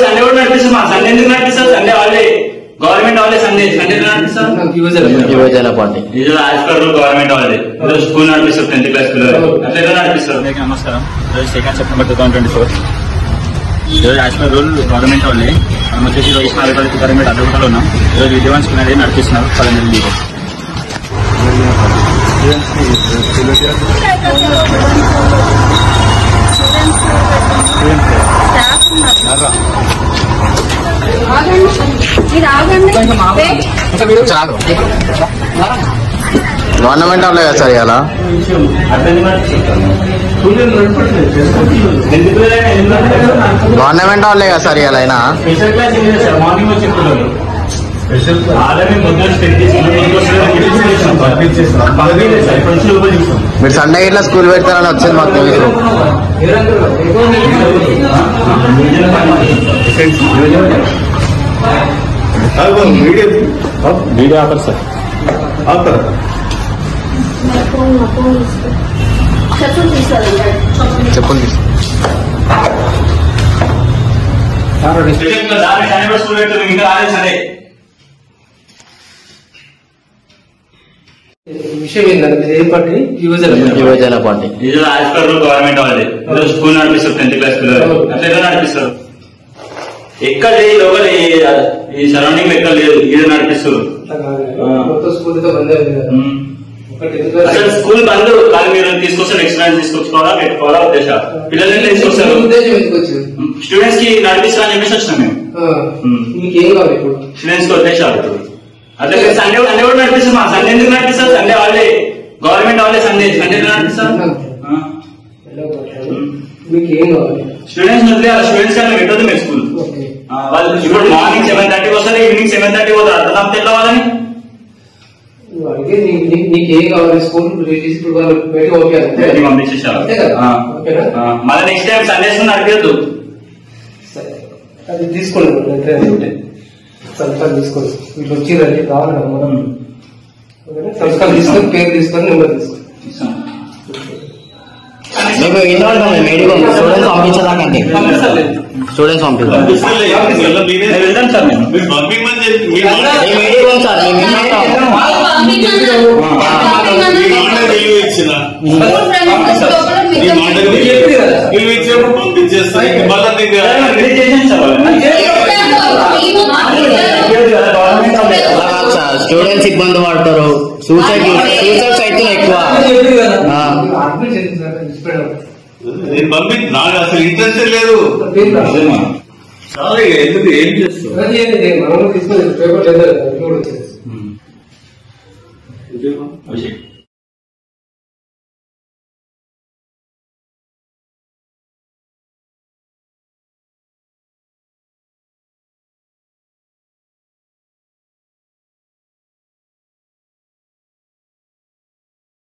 Sunday కూడా నడిపిస్తామా? Sunday ఎందుకు నడిపిస్తారు? Sunday holiday, government holiday. Sunday నడిపిస్తారు గవర్నమెంట్ హాలిడే. స్కూల్ నడిపిస్తారు 10th క్లాస్ పిల్లలు, అట్లా నడిపిస్తారు. నమస్కారం. ఈరోజు 2nd సెప్టెంబర్ 2024. ఈరోజు as per rule government holiday. మనం వచ్చేసి ఈరోజు గవర్నమెంట్ అడ్వకేట్లో ఉన్నాం. ఈరోజు విద్యావాన్ స్కూల్ అనేది నడిపిస్తున్నారు 10 నెలలు. గవర్నమెంట్ వాళ్ళే కదా సార్ ఇలా గవర్నమెంట్ వాళ్ళే కదా సార్ ఇలా అయినా మీరు సండే ఇట్లా స్కూల్ పెడతారని వచ్చింది మాకు తెలుసు. వీడియో ఆపరు సార్, ఆపరు. చెప్పులు తీసు విషయం ఏంటంటే యువజన పార్టీ గవర్నమెంట్ హాలిడే. స్కూల్ నడిపిస్తారు 10th క్లాస్ పిల్లలు, అట్లా నడిపిస్తారు. ఎక్కడ లేదు లోకల్, ఈ సరౌండింగ్ ఎక్కడ లేదు, ఇది నడిపిస్తారు. అసలు స్కూల్ బంద్, కానీ మీరు తీసుకొస్తారు ఎక్స్పీరియన్స్ తీసుకొచ్చుకోవాలా, పెట్టుకోవాలా ఉద్దేశం. పిల్లల్ని తీసుకొస్తారు, స్టూడెంట్స్ కి నడిపిస్తా అని చెప్పేసి వచ్చినాం మేము. స్టూడెంట్స్ కి ఉద్దేశాలు అట్లా. సండే కూడా నడిపిస్తామా? సండే ఎందుకు నడిపిస్తారు? Sunday holiday, government holiday. Sunday నడిపిస్తారు. స్టూడెంట్స్ స్టూడెంట్స్ కానీ పెట్టదు మీరు స్కూల్. వాళ్ళు ఇప్పుడు మార్నింగ్ 7:30 వస్తారు, ఈవినింగ్ 7:30 పోతారు. అర్థం తెల్ల వాళ్ళని నీకేం కావాలి స్కూల్ పంపించేసారు. మళ్ళీ నెక్స్ట్ టైం సండేస్ నడిపేద్దు. అది తీసుకోండి, సంస్కారం తీసుకోండి. వీళ్ళు వచ్చిందండి కావాలి మనం సంస్కారం తీసుకొని పేరు తీసుకొని నెంబర్ తీసుకోండి. మీకు ఇన్వాల్వ్ స్టూడెంట్స్ పంపించదాకంటే స్టూడెంట్స్ పంపిస్తాం సార్. స్టూడెంట్స్ ఇబ్బంది పడతారు, సూసైడ్స్ అయితే ఎక్కువ. నాకు అసలు ఇంట్రెస్ట్ లేదు. ఎందుకు ఏం చేస్తాం?